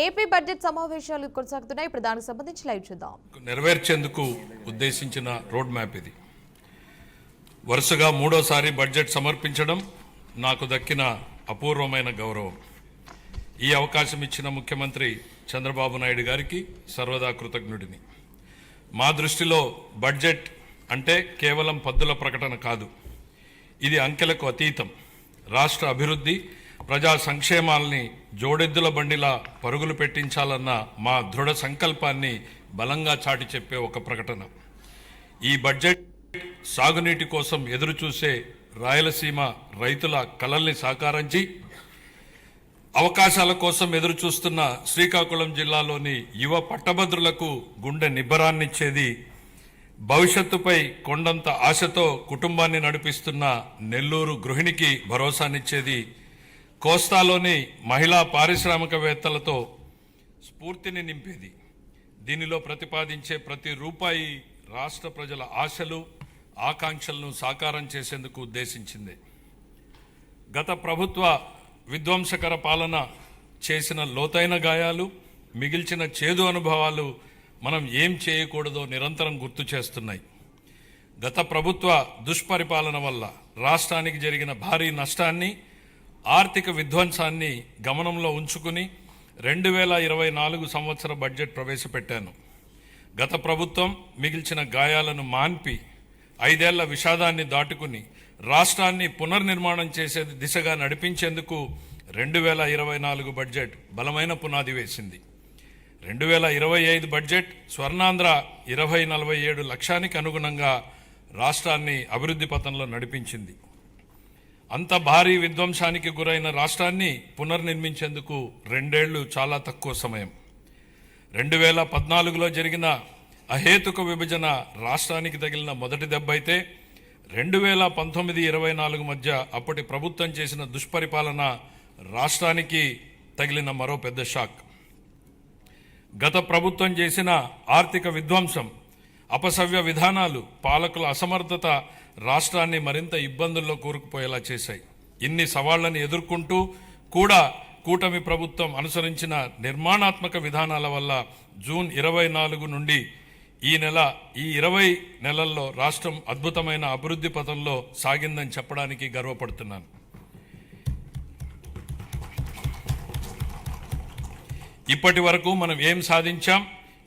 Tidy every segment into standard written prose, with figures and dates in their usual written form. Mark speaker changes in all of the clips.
Speaker 1: AP budget సమావేశాలు కొనసాగుతున్నాయి. ఇప్పుడు దానికి సంబంధించి లైవ్ చూద్దాం.
Speaker 2: నెరవేర్చేందుకు ఉద్దేశించిన రోడ్ మ్యాప్ ఇది. వరుసగా మూడోసారి బడ్జెట్ సమర్పించడం నాకు దక్కిన అపూర్వమైన గౌరవం. ఈ అవకాశం ఇచ్చిన ముఖ్యమంత్రి చంద్రబాబు నాయుడు గారికి సర్వదా కృతజ్ఞుడిని. మా దృష్టిలో బడ్జెట్ అంటే కేవలం పద్దుల ప్రకటన కాదు, ఇది అంకెలకు అతీతం. రాష్ట్ర అభివృద్ధి, ప్రజా సంక్షేమాల్ని జోడెద్దుల బండిలా పరుగులు పెట్టించాలన్న మా దృఢ సంకల్పాన్ని బలంగా చాటి చెప్పే ఒక ప్రకటన. ఈ బడ్జెట్ సాగునీటి కోసం ఎదురుచూసే రాయలసీమ రైతుల కలల్ని సాకారించి, అవకాశాల కోసం ఎదురుచూస్తున్న శ్రీకాకుళం జిల్లాలోని యువ పట్టభద్రులకు గుండె నిబ్బరాన్నిచ్చేది, భవిష్యత్తుపై కొండంత ఆశతో కుటుంబాన్ని నడిపిస్తున్న నెల్లూరు గృహిణికి భరోసానిచ్చేది, కోస్తాలోని మహిళా పారిశ్రామికవేత్తలతో స్ఫూర్తిని నింపేది. దీనిలో ప్రతిపాదించే ప్రతి రూపాయి రాష్ట్ర ప్రజల ఆశలు, ఆకాంక్షలను సాకారం చేసేందుకు ఉద్దేశించింది. గత ప్రభుత్వ విధ్వంసకర పాలన చేసిన లోతైన గాయాలు, మిగిల్చిన చేదు అనుభవాలు మనం ఏం చేయకూడదో నిరంతరం గుర్తు చేస్తున్నాయి. గత ప్రభుత్వ దుష్పరిపాలన వల్ల రాష్ట్రానికి జరిగిన భారీ నష్టాన్ని, ఆర్థిక విధ్వంసాన్ని గమనంలో ఉంచుకుని 2024 సంవత్సర బడ్జెట్ ప్రవేశపెట్టాను. గత ప్రభుత్వం మిగిల్చిన గాయాలను మాన్పి 5 ఏళ్ల విషాదాన్ని దాటుకుని రాష్ట్రాన్ని పునర్నిర్మాణం చేసే దిశగా నడిపించేందుకు 2024 బడ్జెట్ బలమైన పునాది వేసింది. 2025 బడ్జెట్ స్వర్ణాంధ్ర 2047 లక్ష్యానికి అనుగుణంగా రాష్ట్రాన్ని అభివృద్ధి పథంలో నడిపించింది. అంత భారీ విధ్వంసానికి గురైన రాష్ట్రాన్ని పునర్నిర్మించేందుకు 2 ఏళ్లు చాలా తక్కువ సమయం. 2014లో జరిగిన అహేతుక విభజన రాష్ట్రానికి తగిలిన మొదటి దెబ్బ అయితే 2019-24 మధ్య అప్పటి ప్రభుత్వం చేసిన దుష్పరిపాలన రాష్ట్రానికి తగిలిన మరో పెద్ద షాక్. గత ప్రభుత్వం చేసిన ఆర్థిక విధ్వంసం, అపసవ్య విధానాలు, పాలకుల అసమర్థత రాష్ట్రాన్ని మరింత ఇబ్బందుల్లో కూరుకుపోయేలా చేశాయి. ఇన్ని సవాళ్లను ఎదుర్కొంటూ కూడా కూటమి ప్రభుత్వం అనుసరించిన నిర్మాణాత్మక విధానాల వల్ల జూన్ 24 నుండి ఈ 20 నెలల్లో రాష్ట్రం అద్భుతమైన అభివృద్ధి పథంలో సాగిందని చెప్పడానికి గర్వపడుతున్నాను. ఇప్పటి వరకు మనం ఏం సాధించాం,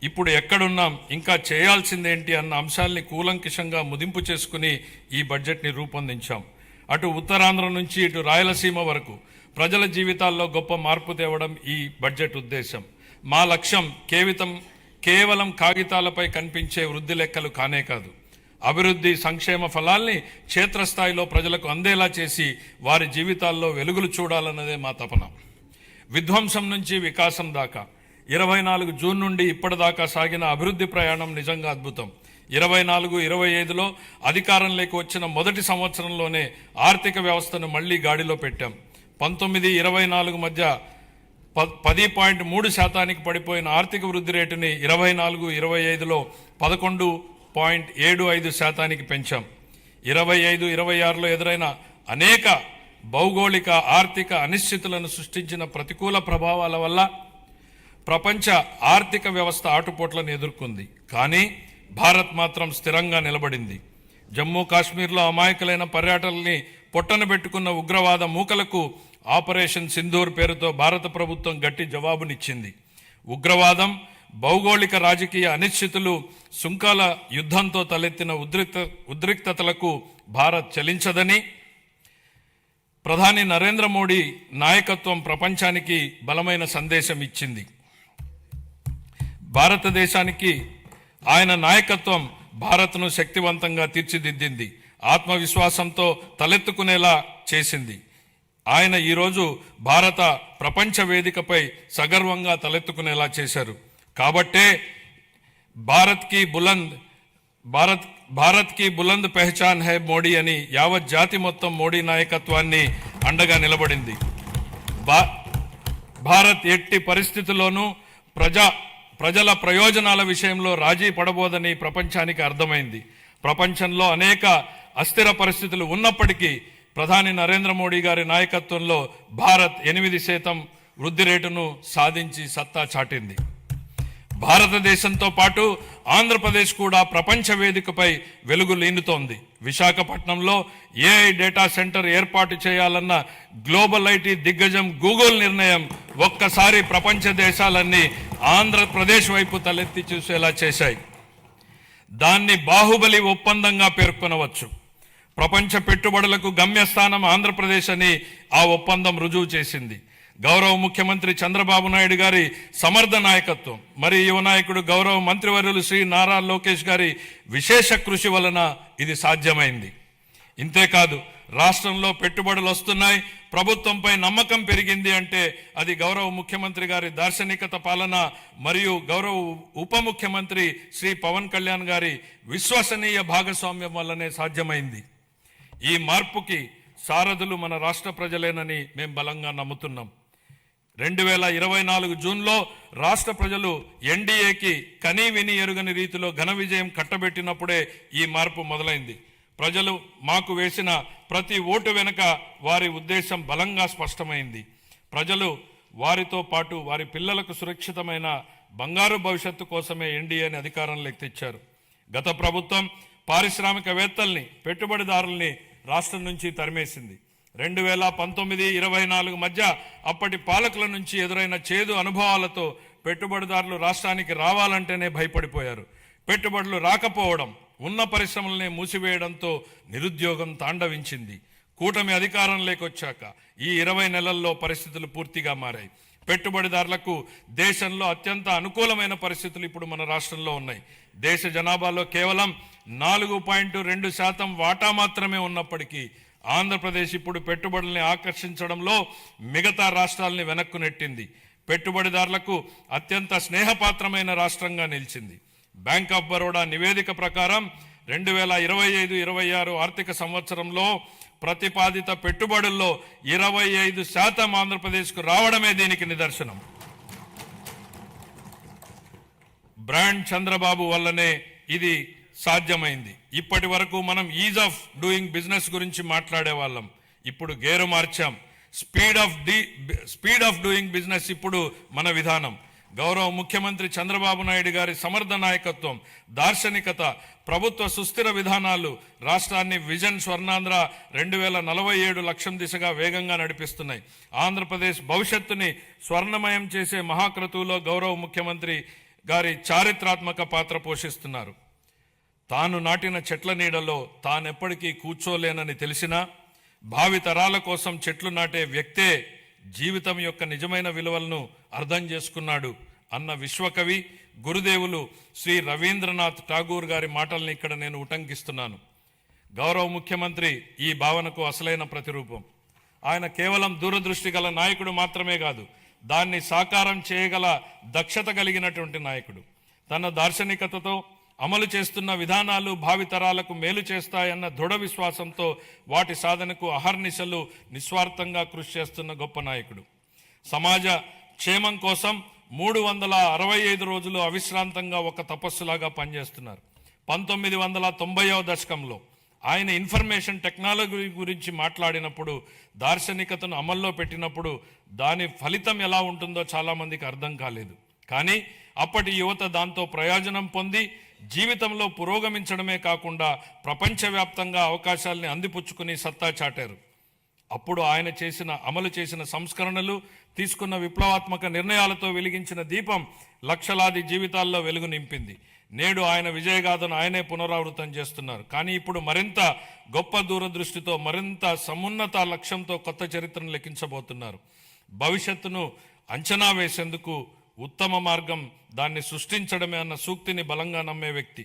Speaker 2: ఇప్పుడు ఎక్కడున్నాం, ఇంకా చేయాల్సిందేంటి అన్న అంశాల్ని కూలంకషంగా ముదింపు చేసుకుని ఈ బడ్జెట్ని రూపొందించాం. అటు ఉత్తరాంధ్ర నుంచి ఇటు రాయలసీమ వరకు ప్రజల జీవితాల్లో గొప్ప మార్పు తేవడం ఈ బడ్జెట్ ఉద్దేశం. మా లక్ష్యం కేవలం కాగితాలపై కనిపించే వృద్ధి లెక్కలు కానే కాదు, అభివృద్ధి సంక్షేమ ఫలాల్ని క్షేత్రస్థాయిలో ప్రజలకు అందేలా చేసి వారి జీవితాల్లో వెలుగులు చూడాలన్నదే మా తపన. విధ్వంసం నుంచి వికాసం దాకా 24 జూన్ నుండి ఇప్పటిదాకా సాగిన అభివృద్ధి ప్రయాణం నిజంగా అద్భుతం. 24-25లో అధికారంలోకి వచ్చిన మొదటి సంవత్సరంలోనే ఆర్థిక వ్యవస్థను మళ్లీ గాడిలో పెట్టాం. 19-24 మధ్య 10.3% పడిపోయిన ఆర్థిక వృద్ధి రేటుని 24-25లో 11.75% పెంచాం. 25-26లో ఎదురైన అనేక భౌగోళిక ఆర్థిక అనిశ్చితులను సృష్టించిన ప్రతికూల ప్రభావాల వల్ల ప్రపంచ ఆర్థిక వ్యవస్థ ఆటుపోట్లను ఎదుర్కొంది. కానీ భారత్ మాత్రం స్థిరంగా నిలబడింది. జమ్మూ కాశ్మీర్లో అమాయకులైన పర్యాటకుల్ని పొట్టన పెట్టుకున్న ఉగ్రవాద మూకలకు ఆపరేషన్ సింధూర్ పేరుతో భారత ప్రభుత్వం గట్టి జవాబునిచ్చింది. ఉగ్రవాదం, భౌగోళిక రాజకీయ అనిశ్చితులు, సుంకాల యుద్ధంతో తలెత్తిన ఉద్రిక్తతలకు భారత్ చలించదని ప్రధాని నరేంద్ర మోడీ నాయకత్వం ప్రపంచానికి బలమైన సందేశం ఇచ్చింది. భారతదేశానికి ఆయన నాయకత్వం భారత్ను శక్తివంతంగా తీర్చిదిద్దింది, ఆత్మవిశ్వాసంతో తలెత్తుకునేలా చేసింది. ఆయన ఈరోజు భారత ప్రపంచ వేదికపై సగర్వంగా తలెత్తుకునేలా చేశారు. కాబట్టే భారత్ కి బులంద్ పెహచాన్ హై మోడీ అని యావత్ జాతి మొత్తం మోడీ నాయకత్వాన్ని అండగా నిలబడింది. భారత్ ఎట్టి పరిస్థితుల్లోనూ ప్రజల ప్రయోజనాల విషయంలో రాజీ పడబోదని ప్రపంచానికి అర్థమైంది. ప్రపంచంలో అనేక అస్థిర పరిస్థితులు ఉన్నప్పటికీ ప్రధాని నరేంద్ర మోడీ గారి నాయకత్వంలో భారత్ 8% వృద్ధి రేటును సాధించి సత్తా చాటింది. భారతదేశంతో పాటు ఆంధ్రప్రదేశ్ కూడా ప్రపంచ వేదికపై వెలుగు లీనుతోంది. విశాఖపట్నంలో ఏఐ డేటా సెంటర్ ఏర్పాటు చేయాలన్న గ్లోబల్ ఐటీ దిగ్గజం గూగుల్ నిర్ణయం ఒక్కసారి ప్రపంచ దేశాలన్నీ ఆంధ్రప్రదేశ్ వైపు తలెత్తి చూసేలా చేశాయి. దాన్ని బాహుబలి ఒప్పందంగా పేర్కొనవచ్చు. ప్రపంచ పెట్టుబడులకు గమ్యస్థానం ఆంధ్రప్రదేశ్ అని ఆ ఒప్పందం రుజువు చేసింది. గౌరవ ముఖ్యమంత్రి చంద్రబాబు నాయుడు గారి సమర్థ నాయకత్వం, మరి యువ నాయకుడు గౌరవ మంత్రివర్యులు శ్రీ నారా లోకేష్ గారి విశేష కృషి వలన ఇది సాధ్యమైంది. ఇంతేకాదు, రాష్ట్రంలో పెట్టుబడులు వస్తున్నాయి, ప్రభుత్వంపై నమ్మకం పెరిగింది అంటే అది గౌరవ ముఖ్యమంత్రి గారి దార్శనికత పాలన మరియు గౌరవ ఉప ముఖ్యమంత్రి శ్రీ పవన్ కళ్యాణ్ గారి విశ్వసనీయ భాగస్వామ్యం వల్లనే సాధ్యమైంది. ఈ మార్పుకి సారథులు మన రాష్ట్ర ప్రజలేనని మేము బలంగా నమ్ముతున్నాం. 2024 జూన్లో రాష్ట్ర ప్రజలు ఎన్డీఏకి కనీ విని ఎరుగని రీతిలో ఘన విజయం కట్టబెట్టినప్పుడే ఈ మార్పు మొదలైంది. ప్రజలు మాకు వేసిన ప్రతి ఓటు వెనుక వారి ఉద్దేశం బలంగా స్పష్టమైంది. ప్రజలు వారితో పాటు వారి పిల్లలకు సురక్షితమైన బంగారు భవిష్యత్తు కోసమే ఎన్డీఏని అధికారంలోకి తెచ్చారు. గత ప్రభుత్వం పారిశ్రామికవేత్తల్ని, పెట్టుబడిదారుల్ని రాష్ట్రం నుంచి తరిమేసింది. 2019-24 మధ్య అప్పటి పాలకుల నుంచి ఎదురైన చేదు అనుభవాలతో పెట్టుబడిదారులు రాష్ట్రానికి రావాలంటేనే భయపడిపోయారు. పెట్టుబడులు రాకపోవడం, ఉన్న పరిశ్రమలనే మూసివేయడంతో నిరుద్యోగం తాండవించింది. కూటమి అధికారంలోకి వచ్చాక ఈ 20 నెలల్లో పరిస్థితులు పూర్తిగా మారాయి. పెట్టుబడిదారులకు దేశంలో అత్యంత అనుకూలమైన పరిస్థితులు ఇప్పుడు మన రాష్ట్రంలో ఉన్నాయి. దేశ జనాభాలో కేవలం 4.2% వాటా మాత్రమే ఉన్నప్పటికీ ఆంధ్రప్రదేశ్ ఇప్పుడు పెట్టుబడుల్ని ఆకర్షించడంలో మిగతా రాష్ట్రాలని వెనక్కు నెట్టింది. పెట్టుబడిదారులకు అత్యంత స్నేహపాత్రమైన రాష్ట్రంగా నిలిచింది. బ్యాంక్ ఆఫ్ బరోడా నివేదిక ప్రకారం 2025-26 ఆర్థిక సంవత్సరంలో ప్రతిపాదిత పెట్టుబడుల్లో 25% ఆంధ్రప్రదేశ్కు రావడమే దీనికి నిదర్శనం. బ్రాండ్ చంద్రబాబు వల్లనే ఇది సాధ్యమైంది. ఇప్పటి వరకు మనం ఈజ్ ఆఫ్ డూయింగ్ బిజినెస్ గురించి మాట్లాడే వాళ్ళం, ఇప్పుడు గేరు మార్చాం. స్పీడ్ ఆఫ్ డూయింగ్ బిజినెస్ ఇప్పుడు మన విధానం. గౌరవ ముఖ్యమంత్రి చంద్రబాబు నాయుడు గారి సమర్థ నాయకత్వం, దార్శనికత, ప్రభుత్వ సుస్థిర విధానాలు రాష్ట్రాన్ని విజన్ స్వర్ణాంధ్ర 2047 లక్ష్యం దిశగా వేగంగా నడిపిస్తున్నాయి. ఆంధ్రప్రదేశ్ భవిష్యత్తుని స్వర్ణమయం చేసే మహాక్రతువులో గౌరవ ముఖ్యమంత్రి గారి చారిత్రాత్మక పాత్ర పోషిస్తున్నారు. తాను నాటిన చెట్ల నీడలో తానెప్పటికీ కూర్చోలేనని తెలిసినా భావి తరాల కోసం చెట్లు నాటే వ్యక్తే జీవితం యొక్క నిజమైన విలువలను అర్థం చేసుకున్నాడు అన్న విశ్వకవి గురుదేవులు శ్రీ రవీంద్రనాథ్ ఠాగూర్ గారి మాటల్ని ఇక్కడ నేను ఉటంకిస్తున్నాను. గౌరవ ముఖ్యమంత్రి ఈ భావనకు అసలైన ప్రతిరూపం. ఆయన కేవలం దూరదృష్టి గల నాయకుడు మాత్రమే కాదు, దాన్ని సాకారం చేయగల దక్షత కలిగినటువంటి నాయకుడు. తన దార్శనికతతో అమలు చేస్తున్న విధానాలు భావితరాలకు మేలు చేస్తాయన్న దృఢ విశ్వాసంతో వాటి సాధనకు అహర్నిశలు నిస్వార్థంగా కృషి చేస్తున్న గొప్ప నాయకుడు. సమాజ క్షేమం కోసం 365 రోజులు అవిశ్రాంతంగా ఒక తపస్సులాగా పనిచేస్తున్నారు. 1990వ దశకంలో ఆయన ఇన్ఫర్మేషన్ టెక్నాలజీ గురించి మాట్లాడినప్పుడు, దార్శనికతను అమల్లో పెట్టినప్పుడు దాని ఫలితం ఎలా ఉంటుందో చాలామందికి అర్థం కాలేదు. కానీ అప్పటి యువత దాంతో ప్రయోజనం పొంది జీవితంలో పురోగమించడమే కాకుండా ప్రపంచవ్యాప్తంగా అవకాశాలని అందిపుచ్చుకుని సత్తా చాటారు. అప్పుడు ఆయన అమలు చేసిన సంస్కరణలు, తీసుకున్న విప్లవాత్మక నిర్ణయాలతో వెలిగించిన దీపం లక్షలాది జీవితాల్లో వెలుగు నింపింది. నేడు ఆయన విజయగాథను ఆయనే పునరావృతం చేస్తున్నారు. కానీ ఇప్పుడు మరింత గొప్ప దూరదృష్టితో, మరింత సమున్నత లక్ష్యంతో కొత్త చరిత్రను లెక్కించబోతున్నారు. భవిష్యత్తును అంచనా వేసేందుకు ఉత్తమ మార్గం దాన్ని సృష్టించడమే అన్న సూక్తిని బలంగా నమ్మే వ్యక్తి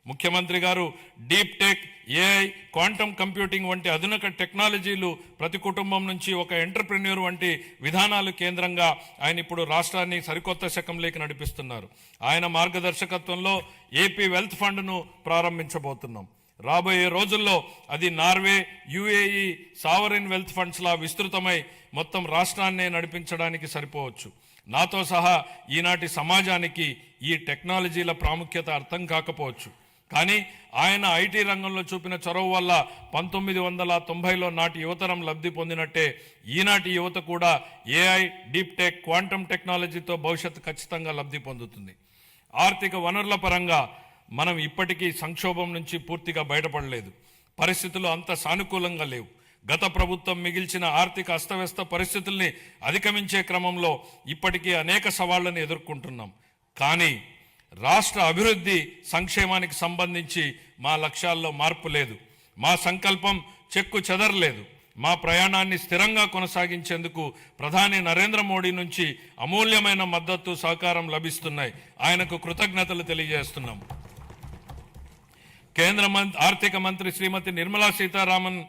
Speaker 2: ముఖ్యమంత్రి గారు. Deep tech, AI, quantum computing వంటి ఆధునిక టెక్నాలజీలు ప్రతి కుటుంబం నుంచి ఒక ఎంటర్ప్రెన్యూర్ వంటి విధానాలు కేంద్రంగా ఆయన ఇప్పుడు రాష్ట్రాన్ని సరికొత్త శకంలోకి నడిపిస్తున్నారు. ఆయన మార్గదర్శకత్వంలో ఏపీ వెల్త్ ఫండ్ను ప్రారంభించబోతున్నాం. రాబోయే రోజుల్లో అది నార్వే, యుఏఈ సావరిన్ వెల్త్ ఫండ్స్లా విస్తృతమై మొత్తం రాష్ట్రాన్నే నడిపించడానికి సరిపోవచ్చు. నాతో సహా ఈనాటి సమాజానికి ఈ టెక్నాలజీల ప్రాముఖ్యత అర్థం కాకపోవచ్చు. కానీ ఆయన ఐటీ రంగంలో చూపిన చొరవ వల్ల 1990లో నాటి యువతరం లబ్ధి పొందినట్టే ఈనాటి యువత కూడా ఏఐ, డీప్ టెక్, క్వాంటమ్ టెక్నాలజీతో భవిష్యత్తు ఖచ్చితంగా లబ్ధి పొందుతుంది. ఆర్థిక వనరుల పరంగా మనం ఇప్పటికీ సంక్షోభం నుంచి పూర్తిగా బయటపడలేదు. పరిస్థితులు అంత సానుకూలంగా లేవు. గత ప్రభుత్వం మిగిల్చిన ఆర్థిక అస్తవ్యస్త పరిస్థితుల్ని అధిగమించే క్రమంలో ఇప్పటికీ అనేక సవాళ్లను ఎదుర్కొంటున్నాం. కానీ రాష్ట్ర అభివృద్ధి, సంక్షేమానికి సంబంధించి మా లక్ష్యాల్లో మార్పు లేదు. మా సంకల్పం చెక్కు చెదరలేదు. మా ప్రయాణాన్ని స్థిరంగా కొనసాగించేందుకు ప్రధాని నరేంద్ర మోడీ నుంచి అమూల్యమైన మద్దతు, సహకారం లభిస్తున్నాయి. ఆయనకు కృతజ్ఞతలు తెలియజేస్తున్నాం. కేంద్ర ఆర్థిక మంత్రి శ్రీమతి నిర్మలా సీతారామన్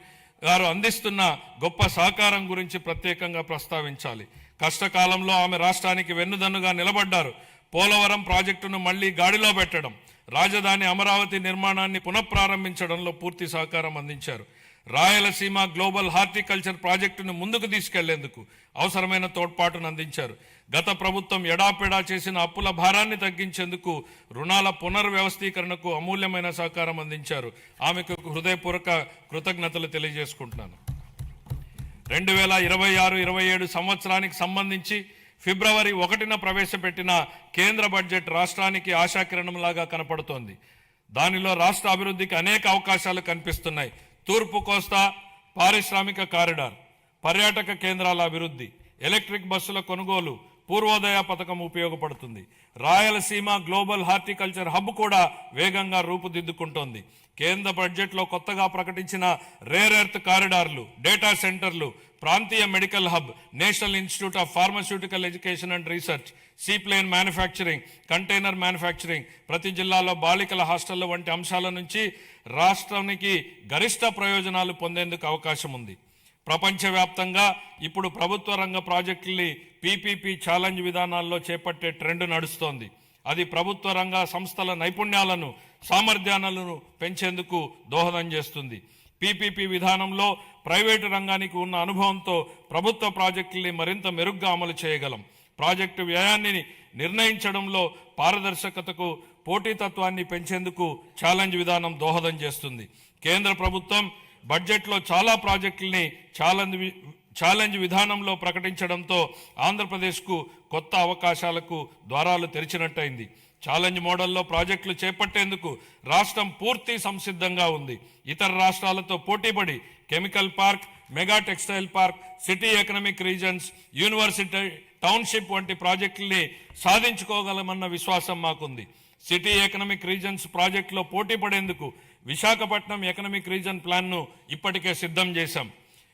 Speaker 2: గారు అందిస్తున్న గొప్ప సహకారం గురించి ప్రత్యేకంగా ప్రస్తావించాలి. కష్టకాలంలో ఆమె రాష్ట్రానికి వెన్నుదన్నుగా నిలబడ్డారు. పోలవరం ప్రాజెక్టును మళ్లీ గాడిలో పెట్టడం, రాజధాని అమరావతి నిర్మాణాన్ని పునఃప్రారంభించడంలో పూర్తి సహకారం అందించారు. రాయలసీమ గ్లోబల్ హార్టికల్చర్ ప్రాజెక్టును ముందుకు తీసుకెళ్లేందుకు అవసరమైన తోడ్పాటును అందించారు. గత ప్రభుత్వం ఎడాపెడా చేసిన అప్పుల భారాన్ని తగ్గించేందుకు రుణాల పునర్వ్యవస్థీకరణకు అమూల్యమైన సహకారం అందించారు. ఆమెకు హృదయపూర్వక కృతజ్ఞతలు తెలియజేసుకుంటున్నాను. 2026-27 సంవత్సరానికి సంబంధించి ఫిబ్రవరి 1న ప్రవేశపెట్టిన కేంద్ర బడ్జెట్ రాష్ట్రానికి ఆశాకిరణంలాగా కనపడుతోంది. దానిలో రాష్ట్ర అభివృద్ధికి అనేక అవకాశాలు కనిపిస్తున్నాయి. తూర్పు కోస్తా పారిశ్రామిక కారిడార్, పర్యాటక కేంద్రాల అభివృద్ధి, ఎలక్ట్రిక్ బస్సుల కొనుగోలు, పూర్వోదయ పథకం ఉపయోగపడుతుంది. రాయలసీమ గ్లోబల్ హార్టికల్చర్ హబ్ కూడా వేగంగా రూపుదిద్దుకుంటోంది. కేంద్ర బడ్జెట్లో కొత్తగా ప్రకటించిన రేర్ ఎర్త్ కారిడార్లు, డేటా సెంటర్లు, ప్రాంతీయ medical hub, national institute of pharmaceutical education and research, seaplane manufacturing, container manufacturing, ప్రతి జిల్లాలో బాలికల హాస్టళ్ల వంటి అంశాల నుంచి రాష్ట్రానికి గరిష్ట ప్రయోజనాలు పొందేందుకు అవకాశం ఉంది. ప్రపంచవ్యాప్తంగా ఇప్పుడు ప్రభుత్వ రంగ ప్రాజెక్టుల్ని పీపీపీ ఛాలెంజ్ విధానాల్లో చేపట్టే ట్రెండ్ నడుస్తోంది. అది ప్రభుత్వ రంగ సంస్థల నైపుణ్యాలను, సామర్థ్యాలను పెంచేందుకు దోహదం చేస్తుంది. పీపీపీ విధానంలో ప్రైవేటు రంగానికి ఉన్న అనుభవంతో ప్రభుత్వ ప్రాజెక్టుల్ని మరింత మెరుగ్గా అమలు చేయగలం. ప్రాజెక్టు వ్యయాన్ని నిర్ణయించడంలో పారదర్శకతకు, పోటీతత్వాన్ని పెంచేందుకు ఛాలెంజ్ విధానం దోహదం చేస్తుంది. కేంద్ర ప్రభుత్వం బడ్జెట్లో చాలా ప్రాజెక్టుల్ని ఛాలెంజ్ విధానంలో ప్రకటించడంతో ఆంధ్రప్రదేశ్కు కొత్త అవకాశాలకు ద్వారాలు తెరిచినట్టయింది. ఛాలెంజ్ మోడల్లో ప్రాజెక్టులు చేపట్టేందుకు రాష్ట్రం పూర్తి సంసిద్ధంగా ఉంది. ఇతర రాష్ట్రాలతో పోటీపడి chemical park, mega textile park, city economic reasons, university township వంటి ప్రాజెక్టుల్ని సాధించుకోగలమన్న విశ్వాసం మాకుంది. సిటీ ఎకనామిక్ రీజన్స్ ప్రాజెక్టులో పోటీ పడేందుకు విశాఖపట్నం ఎకనామిక్ రీజన్ ప్లాన్ను ఇప్పటికే సిద్ధం చేశాం.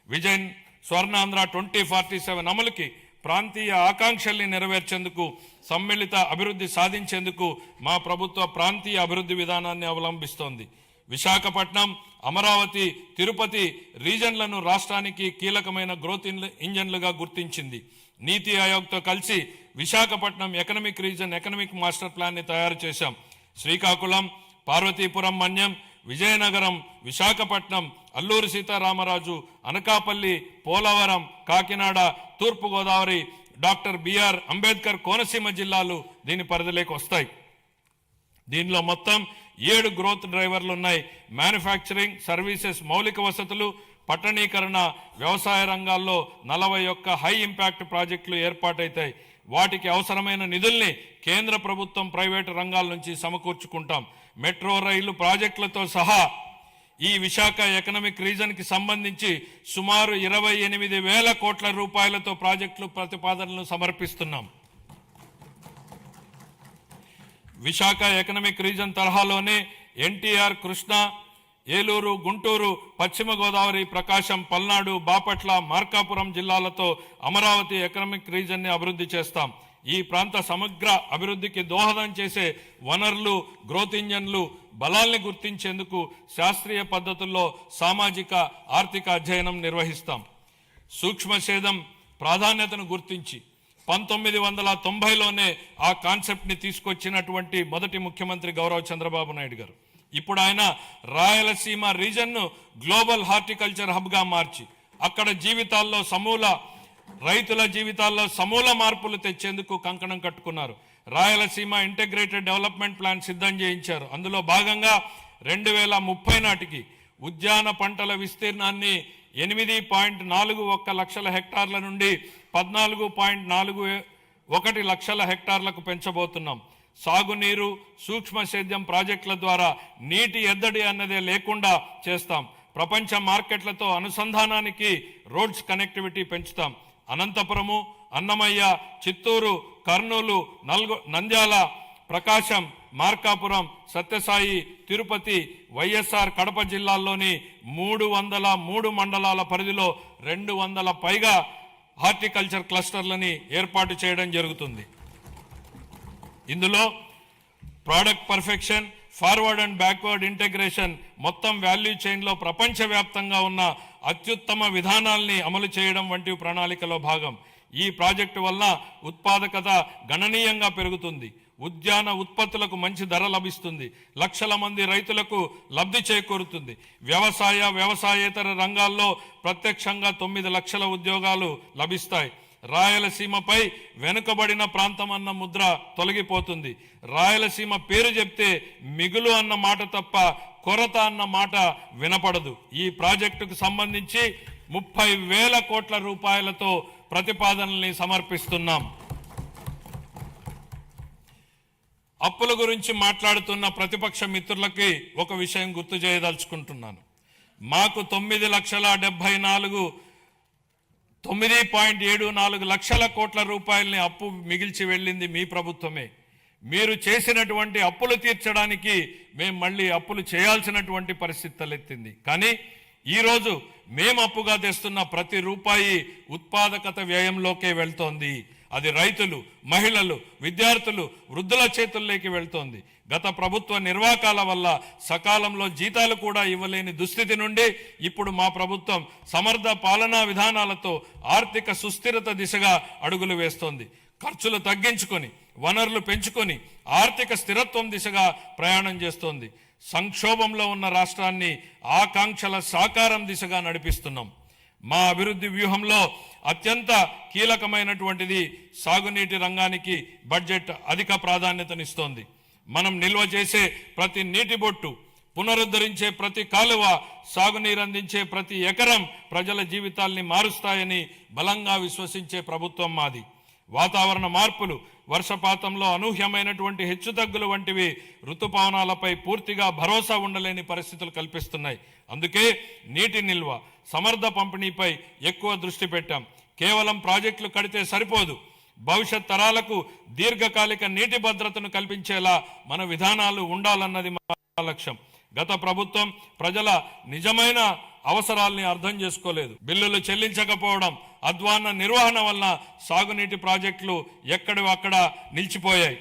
Speaker 2: విజన్ స్వర్ణాంధ్ర 2047 అమలుకి, ప్రాంతీయ ఆకాంక్షల్ని నెరవేర్చేందుకు, సమ్మిళిత అభివృద్ధి సాధించేందుకు మా ప్రభుత్వ ప్రాంతీయ అభివృద్ధి విధానాన్ని అవలంబిస్తోంది. విశాఖపట్నం, అమరావతి, తిరుపతి రీజన్లను రాష్ట్రానికి కీలకమైన గ్రోత్ ఇంజన్లుగా గుర్తించింది. నీతి ఆయోగ్తో కలిసి Visakhapatnam economic region economic master ప్లాన్ని తయారు చేశాం. శ్రీకాకుళం, పార్వతీపురం మన్యం, విజయనగరం, విశాఖపట్నం, అల్లూరి సీతారామరాజు, అనకాపల్లి, పోలవరం, కాకినాడ, తూర్పుగోదావరి, డాక్టర్ బిఆర్ అంబేద్కర్ కోనసీమ జిల్లాలు దీని పరిధిలోకి వస్తాయి. దీనిలో మొత్తం 7 గ్రోత్ డ్రైవర్లు ఉన్నాయి. మ్యానుఫ్యాక్చరింగ్, సర్వీసెస్, మౌలిక వసతులు, పట్టణీకరణ, వ్యవసాయ రంగాల్లో 41 హై ఇంపాక్ట్ ప్రాజెక్టులు ఏర్పాటైతాయి. వాటికి అవసరమైన నిధుల్ని కేంద్ర ప్రభుత్వం, ప్రైవేటు రంగాల నుంచి సమకూర్చుకుంటాం. మెట్రో రైలు ప్రాజెక్టులతో సహా ఈ విశాఖ ఎకనామిక్ రీజన్కి సంబంధించి సుమారు 28,000 కోట్ల రూపాయలతో ప్రాజెక్టులు ప్రతిపాదనలు సమర్పిస్తున్నాం. విశాఖ ఎకనామిక్ రీజన్ తరహాలోనే ఎన్టీఆర్, కృష్ణా, ఏలూరు, గుంటూరు, పశ్చిమ గోదావరి, ప్రకాశం, పల్నాడు, బాపట్ల, మార్కాపురం జిల్లాలతో అమరావతి ఎకనామిక్ రీజన్ని అభివృద్ధి చేస్తాం. ఈ ప్రాంత సమగ్ర అభివృద్ధికి దోహదం చేసే వనరులు, గ్రోత్ ఇంజన్లు, బలాల్ని గుర్తించేందుకు శాస్త్రీయ పద్ధతుల్లో సామాజిక, ఆర్థిక అధ్యయనం నిర్వహిస్తాం. సూక్ష్మ సేద్యం ప్రాధాన్యతను గుర్తించి 1990లోనే ఆ కాన్సెప్ట్ని తీసుకొచ్చినటువంటి మొదటి ముఖ్యమంత్రి గౌరవ చంద్రబాబు నాయుడు గారు. ఇప్పుడు ఆయన రాయలసీమ రీజన్ను గ్లోబల్ హార్టికల్చర్ హబ్గా మార్చి అక్కడ రైతుల జీవితాల్లో సమూల మార్పులు తెచ్చేందుకు కంకణం కట్టుకున్నారు. రాయలసీమ ఇంటిగ్రేటెడ్ డెవలప్మెంట్ ప్లాన్ సిద్ధం చేయించారు. అందులో భాగంగా 2030 నాటికి ఉద్యాన పంటల విస్తీర్ణాన్ని 8.41 లక్షల హెక్టార్ల నుండి 14.41 లక్షల హెక్టార్లకు పెంచబోతున్నాం. సాగునీరు, సూక్ష్మ సేద్యం ప్రాజెక్టుల ద్వారా నీటి ఎద్దడి అన్నదే లేకుండా చేస్తాం. ప్రపంచ మార్కెట్లతో అనుసంధానానికి రోడ్స్ కనెక్టివిటీ పెంచుతాం. అనంతపురము, అన్నమయ్య, చిత్తూరు, కర్నూలు, నంద్యాల, ప్రకాశం, మార్కాపురం, సత్యసాయి, తిరుపతి, వైఎస్ఆర్ కడప జిల్లాల్లోని 303 మండలాల పరిధిలో 200 పైగా హార్టికల్చర్ క్లస్టర్లని ఏర్పాటు చేయడం జరుగుతుంది. ఇందులో product perfection, forward and backward integration, మొత్తం వాల్యూ చైన్లో ప్రపంచవ్యాప్తంగా ఉన్న అత్యుత్తమ విధానాల్ని అమలు చేయడం వంటి ప్రణాళికలో భాగం. ఈ ప్రాజెక్టు వల్ల ఉత్పాదకత గణనీయంగా పెరుగుతుంది. ఉద్యాన ఉత్పత్తులకు మంచి ధర లభిస్తుంది. లక్షల మంది రైతులకు లబ్ధి చేకూరుతుంది. వ్యవసాయేతర రంగాల్లో ప్రత్యక్షంగా 9 లక్షల ఉద్యోగాలు లభిస్తాయి. రాయలసీమపై వెనుకబడిన ప్రాంతం అన్న ముద్ర తొలగిపోతుంది. రాయలసీమ పేరు చెప్తే మిగులు అన్న మాట తప్ప కొరత అన్న మాట వినపడదు. ఈ ప్రాజెక్టుకు సంబంధించి 30,000 కోట్ల రూపాయలతో ప్రతిపాదనల్ని సమర్పిస్తున్నాం. అప్పుల గురించి మాట్లాడుతున్న ప్రతిపక్ష మిత్రులకి ఒక విషయం గుర్తు చేయదలుచుకుంటున్నాను. మాకు 9,74 లక్షల కోట్ల రూపాయలని అప్పు మిగిల్చి వెళ్ళింది మీ ప్రభుత్వమే. మీరు చేసినటువంటి అప్పులు తీర్చడానికి మేము మళ్ళీ అప్పులు చేయాల్సినటువంటి పరిస్థితి తలెత్తింది. కానీ ఈరోజు మేము అప్పుగా తెస్తున్న ప్రతి రూపాయి ఉత్పాదకత వ్యయంలోకే వెళ్తోంది. అది రైతులు, మహిళలు, విద్యార్థులు, వృద్ధుల చేతుల్లోకి వెళ్తోంది. గత ప్రభుత్వ నిర్వాకాల వల్ల సకాలంలో జీతాలు కూడా ఇవ్వలేని దుస్థితి నుండి ఇప్పుడు మా ప్రభుత్వం సమర్థ పాలనా విధానాలతో ఆర్థిక సుస్థిరత దిశగా అడుగులు వేస్తోంది. ఖర్చులు తగ్గించుకొని, వనరులు పెంచుకొని ఆర్థిక స్థిరత్వం దిశగా ప్రయాణం చేస్తోంది. సంక్షోభంలో ఉన్న రాష్ట్రాన్ని ఆకాంక్షల సాకారం దిశగా నడిపిస్తున్నాం. మా అభివృద్ధి వ్యూహంలో అత్యంత కీలకమైనటువంటిది సాగునీటి రంగానికి బడ్జెట్ అధిక ప్రాధాన్యతనిస్తోంది. మనం నిల్వ చేసే ప్రతి నీటి బొట్టు, పునరుద్ధరించే ప్రతి కాలువ, సాగునీరు అందించే ప్రతి ఎకరం ప్రజల జీవితాల్ని మారుస్తాయని బలంగా విశ్వసించే ప్రభుత్వం మాది. వాతావరణ మార్పులు, వర్షపాతంలో అనూహ్యమైనటువంటి హెచ్చుతగ్గులు వంటివి ఋతుపవనాలపై పూర్తిగా భరోసా ఉండలేని పరిస్థితులు కల్పిస్తున్నాయి. అందుకే నీటి నిల్వ, సమర్థ పంపిణీపై ఎక్కువ దృష్టి పెట్టాం. కేవలం ప్రాజెక్టులు కడితే సరిపోదు. భవిష్యత్ తరాలకు దీర్ఘకాలిక నీటి భద్రతను కల్పించేలా మన విధానాలు ఉండాలన్నది మా లక్ష్యం. గత ప్రభుత్వం ప్రజల నిజమైన అవసరాల్ని అర్థం చేసుకోలేదు. బిల్లులు చెల్లించకపోవడం, అధ్వాన్న నిర్వహణ వలన సాగునీటి ప్రాజెక్టులు ఎక్కడివి అక్కడ నిలిచిపోయాయి.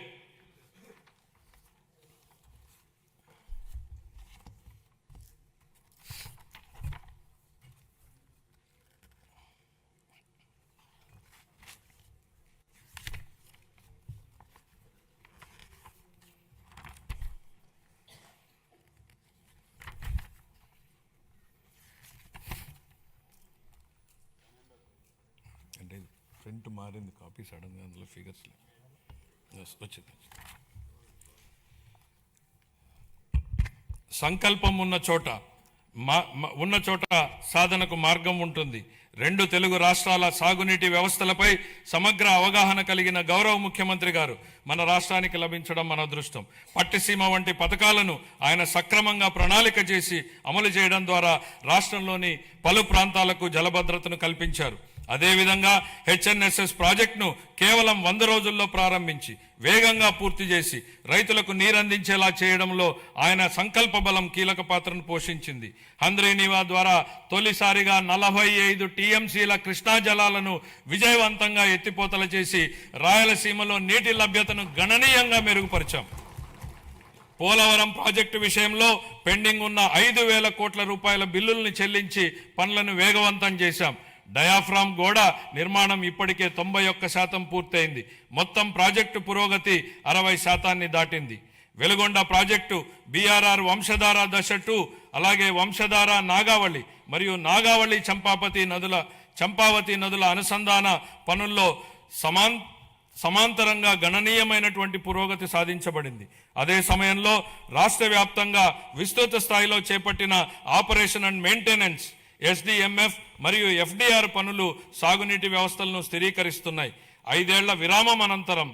Speaker 2: ప్రింట్ మారింది, కాపీ సడన్గా అందులో ఫిగర్స్ వచ్చింది. సంకల్పం ఉన్న చోట సాధనకు మార్గం ఉంటుంది. 2 తెలుగు రాష్ట్రాల సాగునీటి వ్యవస్థలపై సమగ్ర అవగాహన కలిగిన గౌరవ ముఖ్యమంత్రి గారు మన రాష్ట్రానికి లభించడం మన అదృష్టం. పట్టిసీమ వంటి పథకాలను ఆయన సక్రమంగా ప్రణాళిక చేసి అమలు చేయడం ద్వారా రాష్ట్రంలోని పలు ప్రాంతాలకు జలభద్రతను కల్పించారు. అదేవిధంగా హెచ్ఎన్ఎస్ఎస్ ప్రాజెక్టును కేవలం 100 రోజుల్లో ప్రారంభించి వేగంగా పూర్తి చేసి రైతులకు నీరందించేలా చేయడంలో ఆయన సంకల్ప బలం కీలక పాత్రను పోషించింది. హంద్రీనీవా ద్వారా తొలిసారిగా 45 టీఎంసీల కృష్ణా జలాలను విజయవంతంగా ఎత్తిపోతల చేసి రాయలసీమలో నీటి లభ్యతను గణనీయంగా మెరుగుపరిచాం. పోలవరం ప్రాజెక్టు విషయంలో పెండింగ్ ఉన్న 5,000 కోట్ల రూపాయల బిల్లుల్ని చెల్లించి పనులను వేగవంతం చేశాం. డయాఫ్రామ్ గోడ నిర్మాణం ఇప్పటికే 91% పూర్తయింది. మొత్తం ప్రాజెక్టు పురోగతి 60% దాటింది. వెలుగొండ ప్రాజెక్టు, బీఆర్ఆర్ వంశధార దశ 2, అలాగే వంశధార నాగావళి మరియు నాగావళి చంపావతి నదుల అనుసంధాన పనుల్లో సమాంతరంగా గణనీయమైనటువంటి పురోగతి సాధించబడింది. అదే సమయంలో రాష్ట్ర వ్యాప్తంగా విస్తృత స్థాయిలో చేపట్టిన ఆపరేషన్ అండ్ మెయింటెనెన్స్ SDMF మరియు FDR పనులు సాగునీటి వ్యవస్థలను స్థిరీకరిస్తున్నాయి. 5 ఏళ్ల విరామం అనంతరం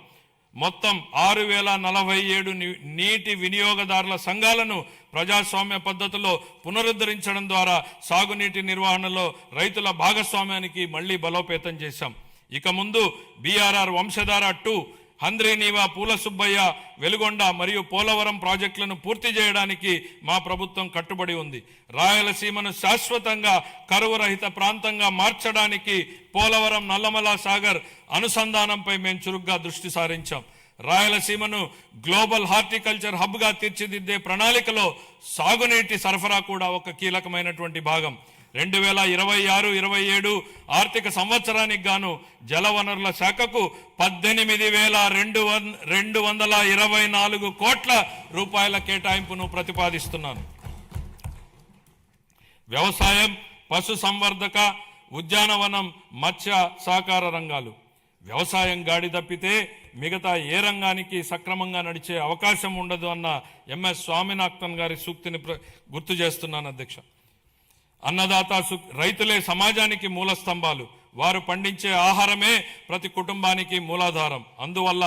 Speaker 2: మొత్తం 6047 నీటి వినియోగదారుల సంఘాలను ప్రజాస్వామ్య పద్ధతిలో పునరుద్ధరించడం ద్వారా సాగునీటి నిర్వహణలో రైతుల భాగస్వామ్యానికి మళ్లీ బలోపేతం చేశాం. ఇక ముందు BRR వంశధార 2, హంద్రీనీవా, పూల సుబ్బయ్య, వెలుగొండ మరియు పోలవరం ప్రాజెక్టులను పూర్తి చేయడానికి మా ప్రభుత్వం కట్టుబడి ఉంది. రాయలసీమను శాశ్వతంగా కరువు రహిత ప్రాంతంగా మార్చడానికి పోలవరం నల్లమల సాగర్ అనుసంధానంపై మేము చురుగ్గా దృష్టి సారించాం. రాయలసీమను గ్లోబల్ హార్టికల్చర్ హబ్గా తీర్చిదిద్దే ప్రణాళికలో సాగునీటి సరఫరా కూడా ఒక కీలకమైనటువంటి భాగం. 2026-27 ఆర్థిక సంవత్సరానికి గాను జలవనరుల శాఖకు 18,224 కోట్ల రూపాయల కేటాయింపును ప్రతిపాదిస్తున్నాను. వ్యవసాయం, పశు సంవర్ధక, ఉద్యానవనం, మత్స్య సహకార రంగాలు. వ్యవసాయం గాడి తప్పితే మిగతా ఏ రంగానికి సక్రమంగా నడిచే అవకాశం ఉండదు అన్న MS స్వామినాథన్ గారి సూక్తిని గుర్తు చేస్తున్నాను అధ్యక్ష. అన్నదాత రైతులే సమాజానికి మూల స్తంభాలు. వారు పండించే ఆహారమే ప్రతి కుటుంబానికి మూలాధారం. అందువల్ల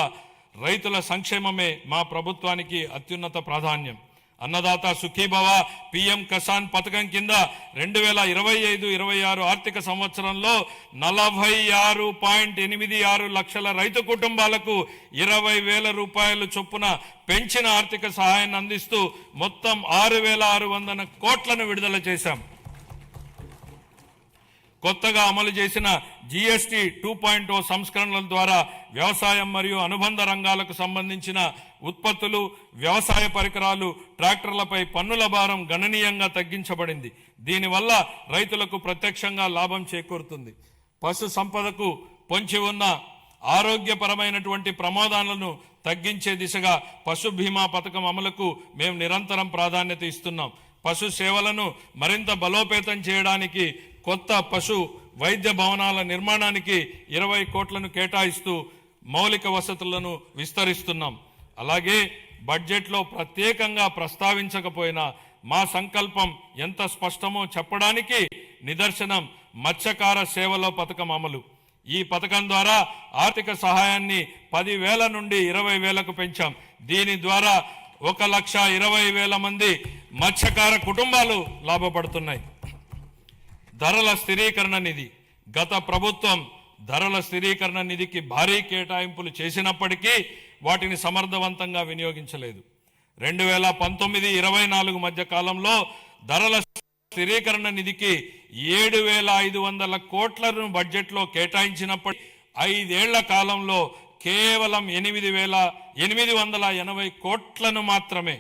Speaker 2: రైతుల సంక్షేమమే మా ప్రభుత్వానికి అత్యున్నత ప్రాధాన్యం. అన్నదాత సుఖీభవ PM కిసాన్ పథకం కింద 2025-26 ఆర్థిక సంవత్సరంలో 46.86 లక్షల రైతు కుటుంబాలకు 20,000 రూపాయలు చొప్పున పెంచిన ఆర్థిక సహాయాన్ని అందిస్తూ మొత్తం 6,600 కోట్లను విడుదల చేశాం. కొత్తగా అమలు చేసిన GST 2.0 సంస్కరణల ద్వారా వ్యవసాయం మరియు అనుబంధ రంగాలకు సంబంధించిన ఉత్పత్తులు, వ్యవసాయ పరికరాలు, ట్రాక్టర్లపై పన్నుల భారం గణనీయంగా తగ్గించబడింది. దీనివల్ల రైతులకు ప్రత్యక్షంగా లాభం చేకూరుతుంది. పశు సంపదకు పొంచి ఉన్న ఆరోగ్యపరమైనటువంటి ప్రమాదాలను తగ్గించే దిశగా పశు బీమా పథకం అమలుకు మేము నిరంతరం ప్రాధాన్యత ఇస్తున్నాం. పశు సేవలను మరింత బలోపేతం చేయడానికి కొత్త పశు వైద్య భవనాల నిర్మాణానికి 20 కోట్లను కేటాయిస్తూ మౌలిక వసతులను విస్తరిస్తున్నాం. అలాగే బడ్జెట్లో ప్రత్యేకంగా ప్రస్తావించకపోయినా మా సంకల్పం ఎంత స్పష్టమో చెప్పడానికి నిదర్శనం మత్స్యకార సేవల పథకం అమలు. ఈ పథకం ద్వారా ఆర్థిక సహాయాన్ని 10,000 నుండి 20,000కు పెంచాం. దీని ద్వారా 1,20,000 మంది మత్స్యకార కుటుంబాలు లాభపడుతున్నాయి. ధరల స్థిరీకరణ నిధి. గత ప్రభుత్వం ధరల స్థిరీకరణ నిధికి భారీ కేటాయింపులు చేసినప్పటికీ వాటిని సమర్థవంతంగా వినియోగించలేదు. 2019-24 మధ్య కాలంలో ధరల స్థిరీకరణ నిధికి 7,500 కోట్లను బడ్జెట్లో కేటాయించినప్పటికీ 5 ఏళ్ల కాలంలో కేవలం 8,880 కోట్లను మాత్రమే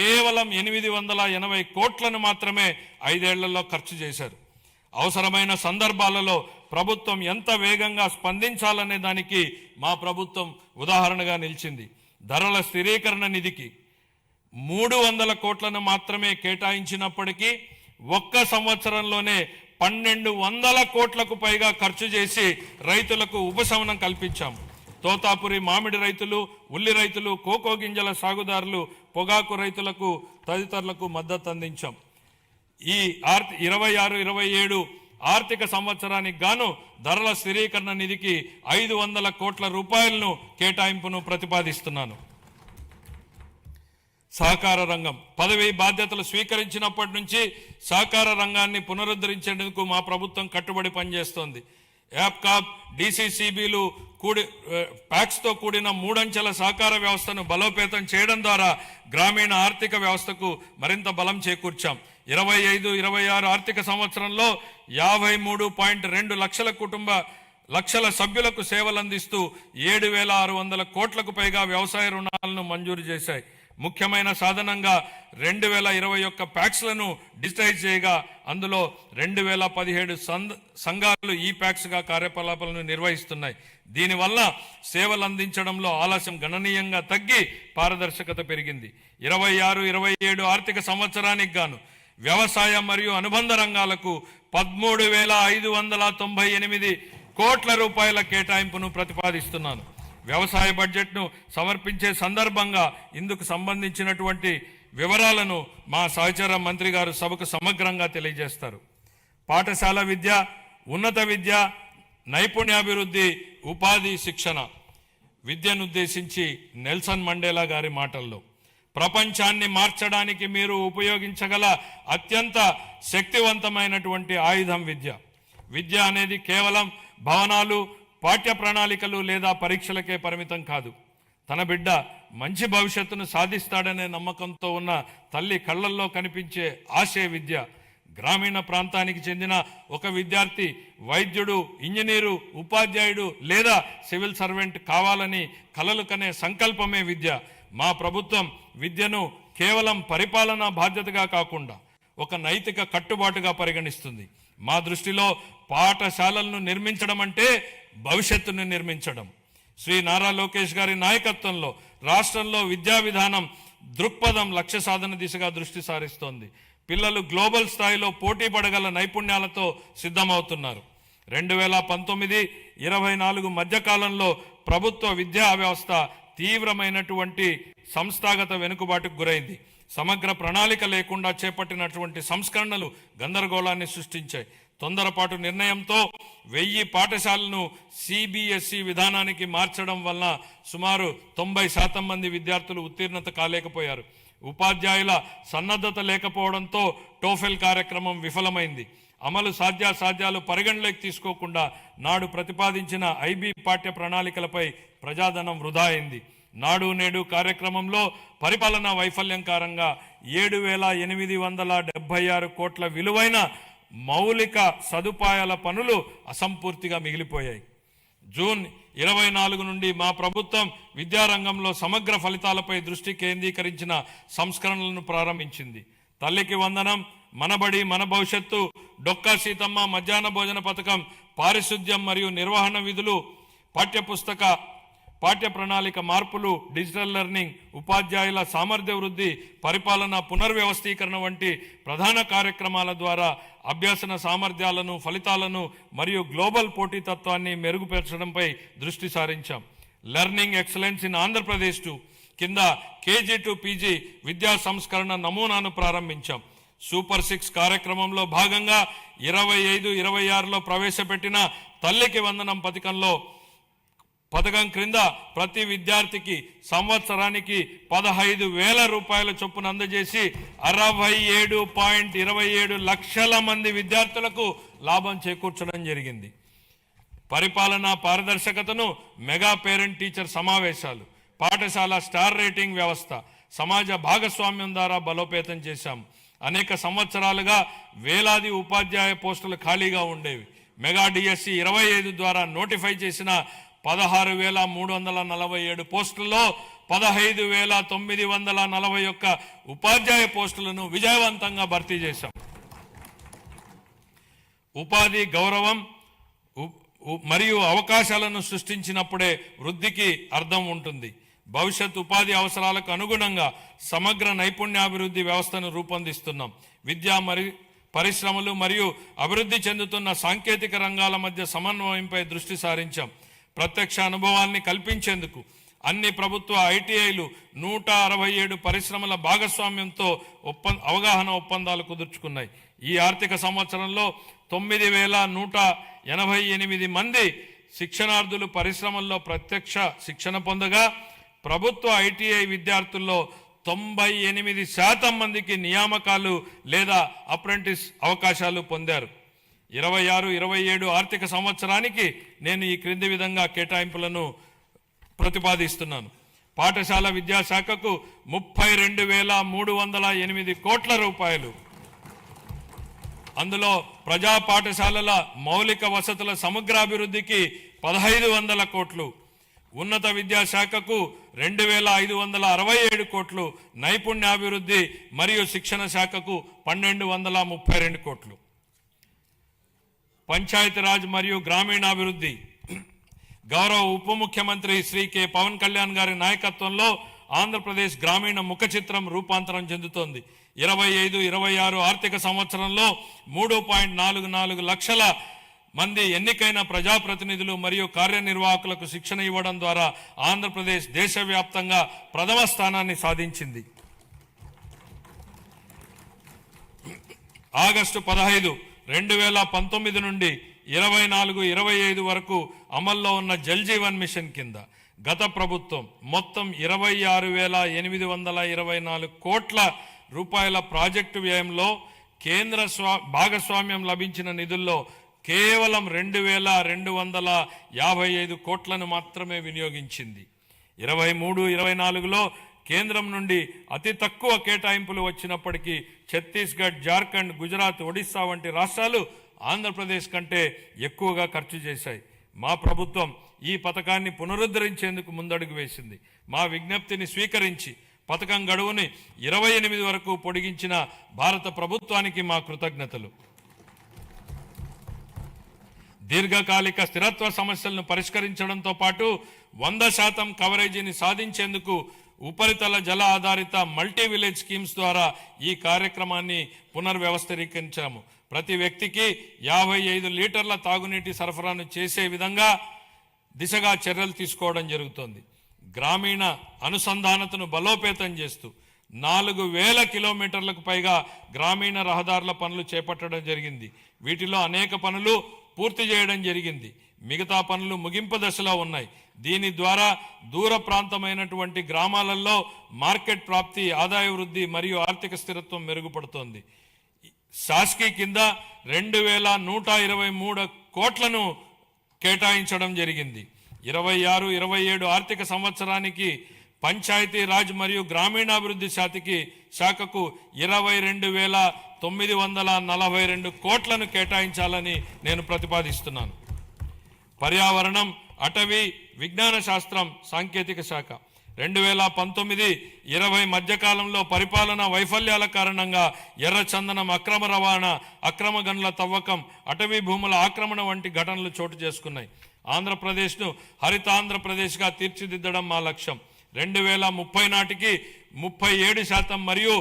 Speaker 2: 880 కోట్లను మాత్రమే 5 ఏళ్లలో ఖర్చు చేశారు. అవసరమైన సందర్భాలలో ప్రభుత్వం ఎంత వేగంగా స్పందించాలనే దానికి మా ప్రభుత్వం ఉదాహరణగా నిలిచింది. ధరల స్థిరీకరణ నిధికి 300 కోట్లను మాత్రమే కేటాయించినప్పటికీ ఒక్క సంవత్సరంలోనే 1,200 కోట్లకు పైగా ఖర్చు చేసి రైతులకు ఉపశమనం కల్పించాం. తోతాపురి మామిడి రైతులు, ఉల్లి రైతులు, కోకో గింజల సాగుదారులు, పొగాకు రైతులకు తదితరులకు మద్దతు అందించాం. ఈ 26-27 ఆర్థిక సంవత్సరానికి గాను ధరల స్థిరీకరణ నిధికి 500 కోట్ల రూపాయలను కేటాయింపును ప్రతిపాదిస్తున్నాను. సహకార రంగం. పదవి బాధ్యతలు స్వీకరించినప్పటి నుంచి సహకార రంగాన్ని పునరుద్ధరించేందుకు మా ప్రభుత్వం కట్టుబడి పనిచేస్తోంది. యాప్కాప్, DCCBలు ప్యాక్స్తో కూడిన 3 అంచెల సహకార వ్యవస్థను బలోపేతం చేయడం ద్వారా గ్రామీణ ఆర్థిక వ్యవస్థకు మరింత బలం చేకూర్చాం. 25-26 ఆర్థిక సంవత్సరంలో 53.2 లక్షల సభ్యులకు సేవలందిస్తూ 7,600 కోట్లకు పైగా వ్యవసాయ రుణాలను మంజూరు చేశాయి. ముఖ్యమైన సాధనంగా 2021 ప్యాక్స్లను డిజిటైజ్ చేయగా అందులో 2017 సంఘాలు ఈ ప్యాక్స్గా కార్యకలాపాలను నిర్వహిస్తున్నాయి. దీనివల్ల సేవలు అందించడంలో ఆలస్యం గణనీయంగా తగ్గి పారదర్శకత పెరిగింది. 26-27 ఆర్థిక సంవత్సరానికి గాను వ్యవసాయం మరియు అనుబంధ రంగాలకు 13,598 కోట్ల రూపాయల కేటాయింపును ప్రతిపాదిస్తున్నాను. వ్యవసాయ బడ్జెట్ను సమర్పించే సందర్భంగా ఇందుకు సంబంధించినటువంటి వివరాలను మా సహచర మంత్రి గారు సభకు సమగ్రంగా తెలియజేస్తారు. పాఠశాల విద్య, ఉన్నత విద్య, నైపుణ్యాభివృద్ధి, ఉపాధి, శిక్షణ విద్యనుద్దేశించి నెల్సన్ మండేలా గారి మాటల్లో, ప్రపంచాన్ని మార్చడానికి మీరు ఉపయోగించగల అత్యంత శక్తివంతమైనటువంటి ఆయుధం విద్య. విద్య అనేది కేవలం భవనాలు, పాఠ్య ప్రణాళికలు లేదా పరీక్షలకే పరిమితం కాదు. తన బిడ్డ మంచి భవిష్యత్తును సాధిస్తాడనే నమ్మకంతో ఉన్న తల్లి కళ్ళల్లో కనిపించే ఆశే విద్య. గ్రామీణ ప్రాంతానికి చెందిన ఒక విద్యార్థి వైద్యుడు, ఇంజనీరు, ఉపాధ్యాయుడు లేదా సివిల్ సర్వెంట్ కావాలని కలలు కనే సంకల్పమే విద్య. మా ప్రభుత్వం విద్యను కేవలం పరిపాలనా బాధ్యతగా కాకుండా ఒక నైతిక కట్టుబాటుగా పరిగణిస్తుంది. మా దృష్టిలో పాఠశాలలను నిర్మించడం అంటే భవిష్యత్తును నిర్మించడం. శ్రీ నారా లోకేష్ గారి నాయకత్వంలో రాష్ట్రంలో విద్యా విధానం దృక్పథం లక్ష్య సాధన దిశగా దృష్టి సారిస్తోంది. పిల్లలు గ్లోబల్ స్థాయిలో పోటీ పడగల నైపుణ్యాలతో సిద్ధమవుతున్నారు. 2019-24 మధ్యకాలంలో ప్రభుత్వ విద్యా వ్యవస్థ తీవ్రమైనటువంటి సంస్థాగత వెనుకబాటుకు గురైంది. సమగ్ర ప్రణాళిక లేకుండా చేపట్టినటువంటి సంస్కరణలు గందరగోళాన్ని సృష్టించాయి. తొందరపాటు నిర్ణయంతో 1000 పాఠశాలను CBSE విధానానికి మార్చడం వల్ల సుమారు 90% మంది విద్యార్థులు ఉత్తీర్ణత కాలేకపోయారు. ఉపాధ్యాయుల సన్నద్ధత లేకపోవడంతో టోఫెల్ కార్యక్రమం విఫలమైంది. అమలు సాధ్యాసాధ్యాలు పరిగణలోకి తీసుకోకుండా నాడు ప్రతిపాదించిన IB పాఠ్య ప్రణాళికలపై ప్రజాధనం వృధా అయింది. నాడు నేడు కార్యక్రమంలో పరిపాలనా వైఫల్యం కారణంగా 7,876 కోట్ల విలువైన మౌలిక సదుపాయాల పనులు అసంపూర్తిగా మిగిలిపోయాయి. జూన్ 24 నుండి మా ప్రభుత్వం విద్యారంగంలో సమగ్ర ఫలితాలపై దృష్టి కేంద్రీకరించిన సంస్కరణలను ప్రారంభించింది. తల్లికి వందనం, మనబడి మన భవిష్యత్తు, డొక్కా సీతమ్మ మధ్యాహ్న భోజన పథకం, పారిశుద్ధ్యం మరియు నిర్వహణ విధులు, పాఠ్య ప్రణాళిక మార్పులు, డిజిటల్ లెర్నింగ్, ఉపాధ్యాయుల సామర్థ్య వృద్ధి, పరిపాలన పునర్వ్యవస్థీకరణ వంటి ప్రధాన కార్యక్రమాల ద్వారా అభ్యసన సామర్థ్యాలను, ఫలితాలను మరియు గ్లోబల్ పోటీతత్వాన్ని మెరుగుపరచడంపై దృష్టి సారించాం. లెర్నింగ్ ఎక్సలెన్స్ ఇన్ ఆంధ్రప్రదేశ్ కింద KG to PG విద్యా సంస్కరణ నమూనాను ప్రారంభించాం. సూపర్ 6 కార్యక్రమంలో భాగంగా 25-26లో ప్రవేశపెట్టిన తల్లికి వందనం పథకం క్రింద ప్రతి విద్యార్థికి సంవత్సరానికి 15,000 రూపాయల చొప్పున అందజేసి 67.27 లక్షల మంది విద్యార్థులకు లాభం చేకూర్చడం జరిగింది. పరిపాలనా పారదర్శకతను, మెగా పేరెంట్ టీచర్ సమావేశాలు, పాఠశాల స్టార్ రేటింగ్ వ్యవస్థ, సమాజ భాగస్వామ్యం ద్వారా బలోపేతం చేశాం. అనేక సంవత్సరాలుగా వేలాది ఉపాధ్యాయ పోస్టులు ఖాళీగా ఉండేవి. మెగా DSE 25 ద్వారా నోటిఫై చేసిన 16,347 పోస్టుల్లో 15,941 ఉపాధ్యాయ పోస్టులను విజయవంతంగా భర్తీ చేశాం. ఉపాధి గౌరవం మరియు అవకాశాలను సృష్టించినప్పుడే వృద్ధికి అర్థం ఉంటుంది. భవిష్యత్ ఉపాధి అవసరాలకు అనుగుణంగా సమగ్ర నైపుణ్యాభివృద్ధి వ్యవస్థను రూపొందిస్తున్నాం. విద్యా పరిశ్రమలు మరియు అభివృద్ధి చెందుతున్న సాంకేతిక రంగాల మధ్య సమన్వయంపై దృష్టి సారించాం. ప్రత్యక్ష అనుభవాల్ని కల్పించేందుకు అన్ని ప్రభుత్వ ITIలు 167 పరిశ్రమల భాగస్వామ్యంతో అవగాహన ఒప్పందాలు కుదుర్చుకున్నాయి. ఈ ఆర్థిక సంవత్సరంలో 9,188 మంది శిక్షణార్థులు పరిశ్రమల్లో ప్రత్యక్ష శిక్షణ పొందగా ప్రభుత్వ ITI విద్యార్థుల్లో 98% మందికి నియామకాలు లేదా అప్రెంటిస్ అవకాశాలు పొందారు. 26-27 ఆర్థిక సంవత్సరానికి నేను ఈ క్రింది విధంగా కేటాయింపులను ప్రతిపాదిస్తున్నాను. పాఠశాల విద్యాశాఖకు 32,308 కోట్ల రూపాయలు, అందులో ప్రజా పాఠశాలల మౌలిక వసతుల సమగ్రాభివృద్ధికి 1,500 కోట్లు, ఉన్నత విద్యాశాఖకు 2,567 కోట్లు, నైపుణ్యాభివృద్ధి మరియు శిక్షణ శాఖకు 1,232 కోట్లు. పంచాయతీరాజ్ మరియు గ్రామీణాభివృద్ధి గౌరవ ఉప ముఖ్యమంత్రి శ్రీ K. పవన్ కళ్యాణ్ గారి నాయకత్వంలో ఆంధ్రప్రదేశ్ గ్రామీణ ముఖ చిత్రం రూపాంతరం చెందుతోంది. 25-26 ఆర్థిక సంవత్సరంలో 3.44 లక్షల మంది ఎన్నికైన ప్రజాప్రతినిధులు మరియు కార్యనిర్వాహకులకు శిక్షణ ఇవ్వడం ద్వారా ఆంధ్రప్రదేశ్ దేశవ్యాప్తంగా ప్రథమ స్థానాన్ని సాధించింది. ఆగస్టు 15, 2019 నుండి 24-25 వరకు అమల్లో ఉన్న జల్ జీవన్ మిషన్ కింద గత ప్రభుత్వం మొత్తం 26,824 కోట్ల రూపాయల ప్రాజెక్టు వ్యయంలో కేంద్ర భాగస్వామ్యం లభించిన నిధుల్లో కేవలం 2,255 కోట్లను మాత్రమే వినియోగించింది. 23-24లో కేంద్రం నుండి అతి తక్కువ కేటాయింపులు వచ్చినప్పటికీ ఛత్తీస్గఢ్, జార్ఖండ్, గుజరాత్, ఒడిశా వంటి రాష్ట్రాలు ఆంధ్రప్రదేశ్ కంటే ఎక్కువగా ఖర్చు చేశాయి. మా ప్రభుత్వం ఈ పథకాన్ని పునరుద్ధరించేందుకు ముందడుగు వేసింది. మా విజ్ఞప్తిని స్వీకరించి పథకం గడువుని 28 వరకు పొడిగించిన భారత ప్రభుత్వానికి మా కృతజ్ఞతలు. దీర్ఘకాలిక స్థిరత్వ సమస్యలను పరిష్కరించడంతో పాటు 100% కవరేజీని సాధించేందుకు ఉపరితల జల ఆధారిత మల్టీ విలేజ్ స్కీమ్స్ ద్వారా ఈ కార్యక్రమాన్ని పునర్వ్యవస్థీకరించాము. ప్రతి వ్యక్తికి 55 లీటర్ల తాగునీటి సరఫరాను చేసే విధంగా దిశగా చర్యలు తీసుకోవడం జరుగుతోంది. గ్రామీణ అనుసంధానతను బలోపేతం చేస్తూ 4,000 కిలోమీటర్లకు పైగా గ్రామీణ రహదారుల పనులు చేపట్టడం జరిగింది. వీటిలో అనేక పనులు పూర్తి చేయడం జరిగింది. మిగతా పనులు ముగింపు దశలో ఉన్నాయి. దీని ద్వారా దూర ప్రాంతమైనటువంటి గ్రామాలలో మార్కెట్ ప్రాప్తి, ఆదాయ వృద్ధి మరియు ఆర్థిక స్థిరత్వం మెరుగుపడుతోంది. శాస్కీ కింద 2,123 కోట్లను కేటాయించడం జరిగింది. 26-27 ఆర్థిక సంవత్సరానికి పంచాయతీ రాజ్ మరియు గ్రామీణాభివృద్ధి శాఖకు 22,942 కోట్లను కేటాయించాలని నేను ప్రతిపాదిస్తున్నాను. పర్యావరణం, అటవీ, విజ్ఞాన శాస్త్రం, సాంకేతిక శాఖ 2019-20 మధ్యకాలంలో పరిపాలనా వైఫల్యాల కారణంగా ఎర్రచందనం అక్రమ రవాణా, అక్రమ గనుల తవ్వకం, అటవీ భూముల ఆక్రమణ వంటి ఘటనలు చోటు చేసుకున్నాయి. ఆంధ్రప్రదేశ్ను హరితాంధ్రప్రదేశ్గా తీర్చిదిద్దడం మా లక్ష్యం. 2030 నాటికి 37% మరియు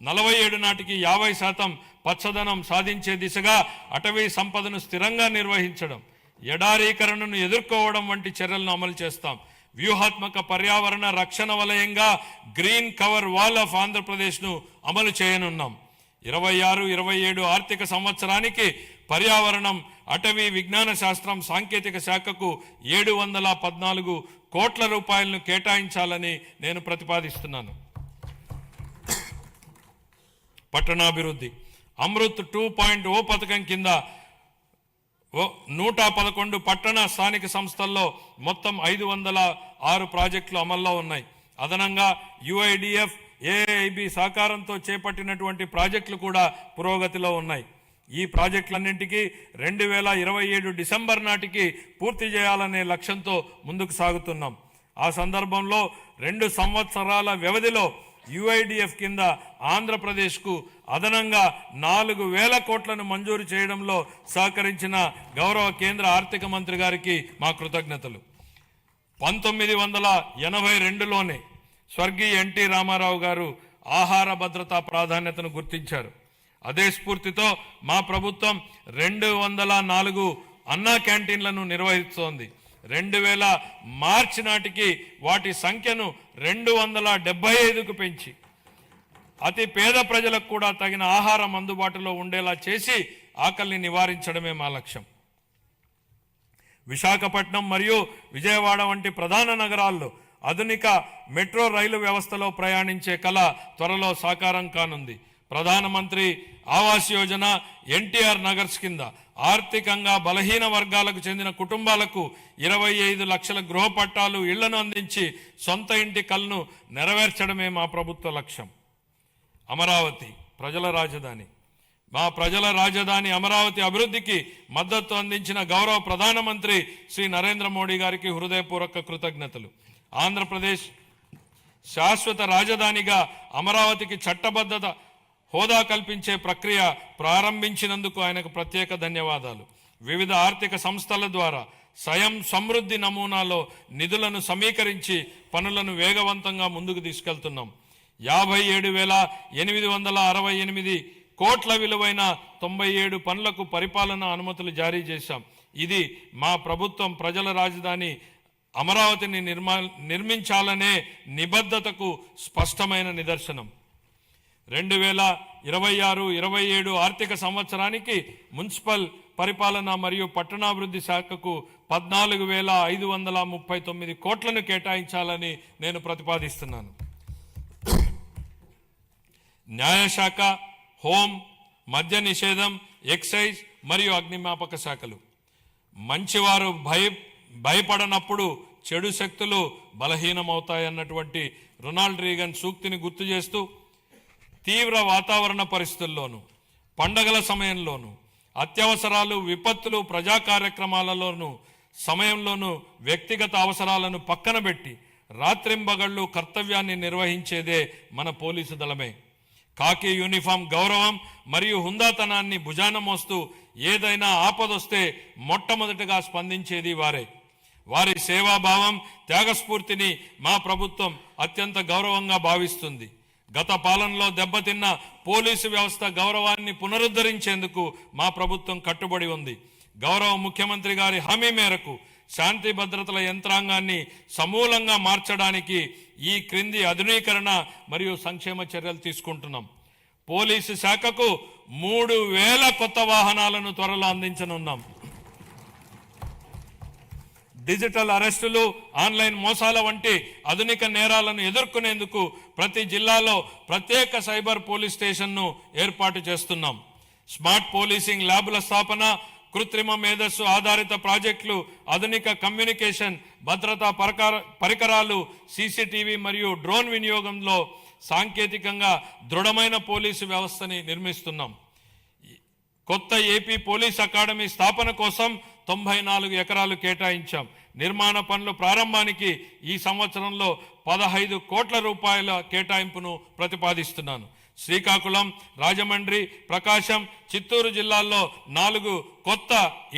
Speaker 2: 47 నాటికి 50% పచ్చదనం సాధించే దిశగా అటవీ సంపదను స్థిరంగా నిర్వహించడం, ఎడారీకరణను ఎదుర్కోవడం వంటి చర్యలను అమలు చేస్తాం. వ్యూహాత్మక పర్యావరణ రక్షణ వలయంగా గ్రీన్ కవర్ వాల్ ఆఫ్ ఆంధ్రప్రదేశ్ను అమలు చేయనున్నాం. 26-27 ఆర్థిక సంవత్సరానికి పర్యావరణం, అటవీ, విజ్ఞాన శాస్త్రం, సాంకేతిక శాఖకు 714 కోట్ల రూపాయలను కేటాయించాలని నేను ప్రతిపాదిస్తున్నాను. పట్టణాభివృద్ధి అమృత్ 2.0 పథకం కింద 111 పట్టణ స్థానిక సంస్థల్లో మొత్తం 506 ప్రాజెక్టులు అమల్లో ఉన్నాయి. అదనంగా UIDF, AIB సహకారంతో చేపట్టినటువంటి ప్రాజెక్టులు కూడా పురోగతిలో ఉన్నాయి. ఈ ప్రాజెక్టులన్నింటికీ 2027 డిసెంబర్ నాటికి పూర్తి చేయాలనే లక్ష్యంతో ముందుకు సాగుతున్నాం. ఆ సందర్భంలో 2 సంవత్సరాల వ్యవధిలో UIDF కింద ఆంధ్రప్రదేశ్కు అదనంగా 4,000 కోట్లను మంజూరు చేయడంలో సహకరించిన గౌరవ కేంద్ర ఆర్థిక మంత్రి గారికి మా కృతజ్ఞతలు. 1982లోనే స్వర్గీయ NT రామారావు గారు ఆహార భద్రతా ప్రాధాన్యతను గుర్తించారు. అదే స్ఫూర్తితో మా ప్రభుత్వం 204 అన్నా క్యాంటీన్లను నిర్వహిస్తోంది. 2000 మార్చి నాటికి వాటి సంఖ్యను 275కు పెంచి అతి పేద ప్రజలకు కూడా తగిన ఆహారం అందుబాటులో ఉండేలా చేసి ఆకలిని నివారించడమే మా లక్ష్యం. విశాఖపట్నం మరియు విజయవాడ వంటి ప్రధాన నగరాల్లో ఆధునిక మెట్రో రైలు వ్యవస్థలో ప్రయాణించే కళ త్వరలో సాకారం కానుంది. ప్రధానమంత్రి ఆవాస్ యోజన, NTR నగర్స్ కింద ఆర్థికంగా బలహీన వర్గాలకు చెందిన కుటుంబాలకు 25 లక్షల గృహ పట్టాలు, ఇళ్లను అందించి సొంత ఇంటి కలను నెరవేర్చడమే మా ప్రభుత్వ లక్ష్యం. అమరావతి ప్రజల రాజధాని. మా ప్రజల రాజధాని అమరావతి అభివృద్ధికి మద్దతు అందించిన గౌరవ ప్రధానమంత్రి శ్రీ నరేంద్ర మోడీ గారికి హృదయపూర్వక కృతజ్ఞతలు. ఆంధ్రప్రదేశ్ శాశ్వత రాజధానిగా అమరావతికి చట్టబద్ధత హోదా కల్పించే ప్రక్రియ ప్రారంభించినందుకు ఆయనకు ప్రత్యేక ధన్యవాదాలు. వివిధ ఆర్థిక సంస్థల ద్వారా స్వయం సమృద్ధి నమూనాలో నిధులను సమీకరించి పనులను వేగవంతంగా ముందుకు తీసుకెళ్తున్నాం. 57,868 కోట్ల విలువైన 97 పనులకు పరిపాలనా అనుమతులు జారీ చేశాం. ఇది మా ప్రభుత్వం ప్రజల రాజధాని అమరావతిని నిర్మించాలనే నిబద్ధతకు స్పష్టమైన నిదర్శనం. 2026-27 ఆర్థిక సంవత్సరానికి మున్సిపల్ పరిపాలన మరియు పట్టణాభివృద్ధి శాఖకు 14,539 కోట్లను కేటాయించాలని నేను ప్రతిపాదిస్తున్నాను. న్యాయశాఖ, హోం, మద్య నిషేధం, ఎక్సైజ్ మరియు అగ్నిమాపక శాఖలు. మంచివారు భయపడనప్పుడు చెడు శక్తులు బలహీనమవుతాయన్నటువంటి రొనాల్డ్ రీగన్ సూక్తిని గుర్తు చేస్తూ తీవ్ర వాతావరణ పరిస్థితుల్లోనూ, పండగల సమయంలోనూ, అత్యవసరాలు, విపత్తులు, ప్రజా కార్యక్రమాలలోనూ సమయంలోనూ వ్యక్తిగత అవసరాలను పక్కన పెట్టి రాత్రింబగళ్ళు కర్తవ్యాన్ని నిర్వహించేదే మన పోలీసు దళమే. కాకి యూనిఫామ్ గౌరవం మరియు హుందాతనాన్ని భుజాన మోస్తూ ఏదైనా ఆపదొస్తే మొట్టమొదటిగా స్పందించేది వారే. వారి సేవాభావం, త్యాగస్ఫూర్తిని మా ప్రభుత్వం అత్యంత గౌరవంగా భావిస్తుంది. గత పాలనలో దెబ్బతిన్న పోలీసు వ్యవస్థ గౌరవాన్ని పునరుద్ధరించేందుకు మా ప్రభుత్వం కట్టుబడి ఉంది. గౌరవ ముఖ్యమంత్రి గారి హామీ మేరకు శాంతి భద్రతల యంత్రాంగాన్ని సమూలంగా మార్చడానికి ఈ క్రింది ఆధునీకరణ మరియు సంక్షేమ చర్యలు తీసుకుంటున్నాం. పోలీసు శాఖకు 3,000 కొత్త వాహనాలను త్వరలో అందించనున్నాం. డిజిటల్ అరెస్టులు, ఆన్లైన్ మోసాల వంటి ఆధునిక నేరాలను ఎదుర్కొనేందుకు ప్రతి జిల్లాలో ప్రత్యేక సైబర్ పోలీస్ స్టేషన్ను ఏర్పాటు చేస్తున్నాం. స్మార్ట్ పోలీసింగ్ ల్యాబ్ల స్థాపన, కృత్రిమ మేధస్సు ఆధారిత ప్రాజెక్టులు, ఆధునిక కమ్యూనికేషన్ భద్రతా పరికరాలు, సీసీటీవీ మరియు డ్రోన్ వినియోగంలో సాంకేతికంగా దృఢమైన పోలీసు వ్యవస్థని నిర్మిస్తున్నాం. కొత్త ఏపీ పోలీస్ అకాడమీ స్థాపన కోసం 94 ఎకరాలు కేటాయించాం. నిర్మాణ పనుల ప్రారంభానికి ఈ సంవత్సరంలో 15 కోట్ల రూపాయల కేటాయింపును ప్రతిపాదిస్తున్నాను. శ్రీకాకుళం, రాజమండ్రి, ప్రకాశం, చిత్తూరు జిల్లాల్లో 4 కొత్త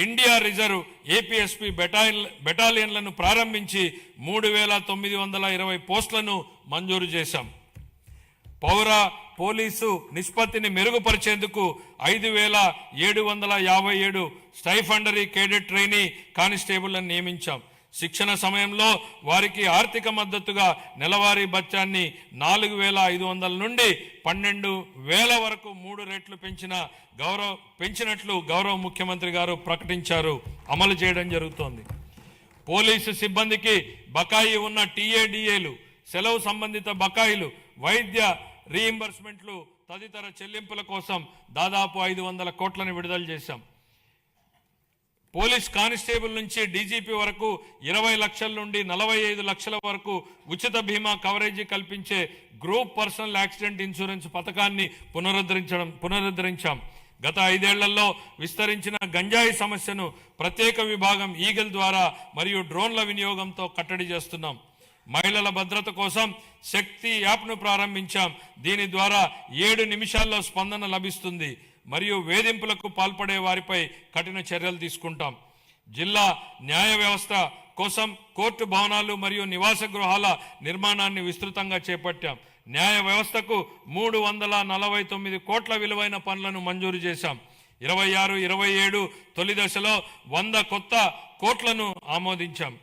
Speaker 2: ఇండియా రిజర్వ్ ఏపీఎస్పీ బెటాలియన్లను ప్రారంభించి 3,920 పోస్టులను మంజూరు చేశాం. పౌర పోలీసు నిష్పత్తిని మెరుగుపరిచేందుకు 5,757 స్టైఫండరీ కేడెట్ ట్రైనీ కానిస్టేబుళ్లను నియమించాం. శిక్షణ సమయంలో వారికి ఆర్థిక మద్దతుగా నెలవారీ బత్యాన్ని 4,500 నుండి 12,000 వరకు 3 రెట్లు పెంచినట్లు గౌరవ ముఖ్యమంత్రి గారు ప్రకటించారు. అమలు చేయడం జరుగుతోంది. పోలీసు సిబ్బందికి బకాయి ఉన్న టీఏడీఏలు, సెలవు సంబంధిత బకాయిలు, వైద్య రీయింబర్స్మెంట్లు తదితర చెల్లింపుల కోసం దాదాపు 500 కోట్లను విడుదల చేశాం. పోలీస్ కానిస్టేబుల్ నుంచి డీజీపీ వరకు 20 లక్షల నుండి 45 లక్షల వరకు ఉచిత బీమా కవరేజీ కల్పించే గ్రూప్ పర్సనల్ యాక్సిడెంట్ ఇన్సూరెన్స్ పథకాన్ని పునరుద్ధరించాం. గత 5 ఏళ్లలో విస్తరించిన గంజాయి సమస్యను ప్రత్యేక విభాగం ఈగల్ ద్వారా మరియు డ్రోన్ల వినియోగంతో కట్టడి చేస్తున్నాం. మహిళల భద్రత కోసం శక్తి యాప్ను ప్రారంభించాం. దీని ద్వారా 7 నిమిషాల్లో స్పందన లభిస్తుంది మరియు వేధింపులకు పాల్పడే వారిపై కఠిన చర్యలు తీసుకుంటాం. జిల్లా న్యాయ వ్యవస్థ కోసం కోర్టు భవనాలు మరియు నివాస గృహాల నిర్మాణాన్ని విస్తృతంగా చేపట్టాం. న్యాయ వ్యవస్థకు 349 కోట్ల విలువైన పనులను మంజూరు చేశాం. 26-27 తొలి దశలో 100 కొత్త కోట్లను ఆమోదించాం.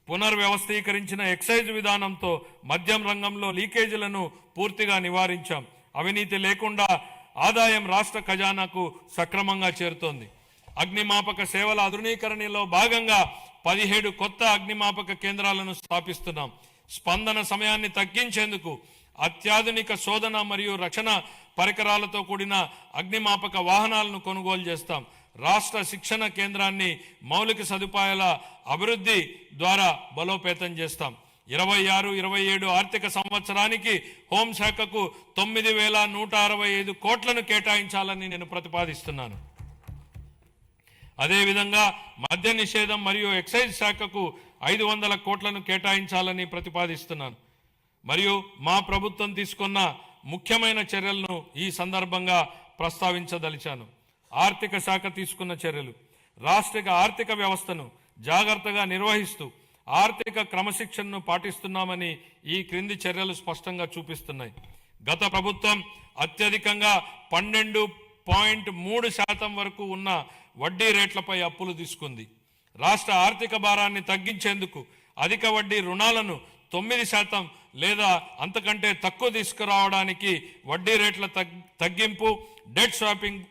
Speaker 2: పునర్వ్యవస్థీకరించిన ఎక్సైజ్ విధానంతో మద్యం రంగంలో లీకేజీలను పూర్తిగా నివారించాం. అవినీతి లేకుండా ఆదాయం రాష్ట్ర ఖజానాకు సక్రమంగా చేరుతోంది. అగ్నిమాపక సేవల ఆధునీకరణలో భాగంగా 17 కొత్త అగ్నిమాపక కేంద్రాలను స్థాపిస్తున్నాం. స్పందన సమయాన్ని తగ్గించేందుకు అత్యాధునిక శోధన మరియు రక్షణ పరికరాలతో కూడిన అగ్నిమాపక వాహనాలను కొనుగోలు చేస్తాం. రాష్ట్ర శిక్షణ కేంద్రాన్ని మౌలిక సదుపాయాల అభివృద్ధి ద్వారా బలోపేతం చేస్తాం. 26-27 ఆర్థిక సంవత్సరానికి హోంశాఖకు 9,165 కోట్లను కేటాయించాలని నేను ప్రతిపాదిస్తున్నాను. అదేవిధంగా మద్య నిషేధం మరియు ఎక్సైజ్ శాఖకు 500 కోట్లను కేటాయించాలని ప్రతిపాదిస్తున్నాను. మరియు మా ప్రభుత్వం తీసుకున్న ముఖ్యమైన చర్యలను ఈ సందర్భంగా ప్రస్తావించదలిచాను. ఆర్థిక శాఖ తీసుకున్న చర్యలు: రాష్ట్ర ఆర్థిక వ్యవస్థను జాగ్రత్తగా నిర్వహిస్తూ ఆర్థిక క్రమశిక్షణను పాటిస్తున్నామని ఈ క్రింది చర్యలు స్పష్టంగా చూపిస్తున్నాయి. గత ప్రభుత్వం అత్యధికంగా 12.3% వరకు ఉన్న వడ్డీ రేట్లపై అప్పులు తీసుకుంది. రాష్ట్ర ఆర్థిక భారాన్ని తగ్గించేందుకు అధిక వడ్డీ రుణాలను 9% లేదా అంతకంటే తక్కువ తీసుకురావడానికి వడ్డీ రేట్ల తగ్గింపు, డెట్ స్వాపింగ్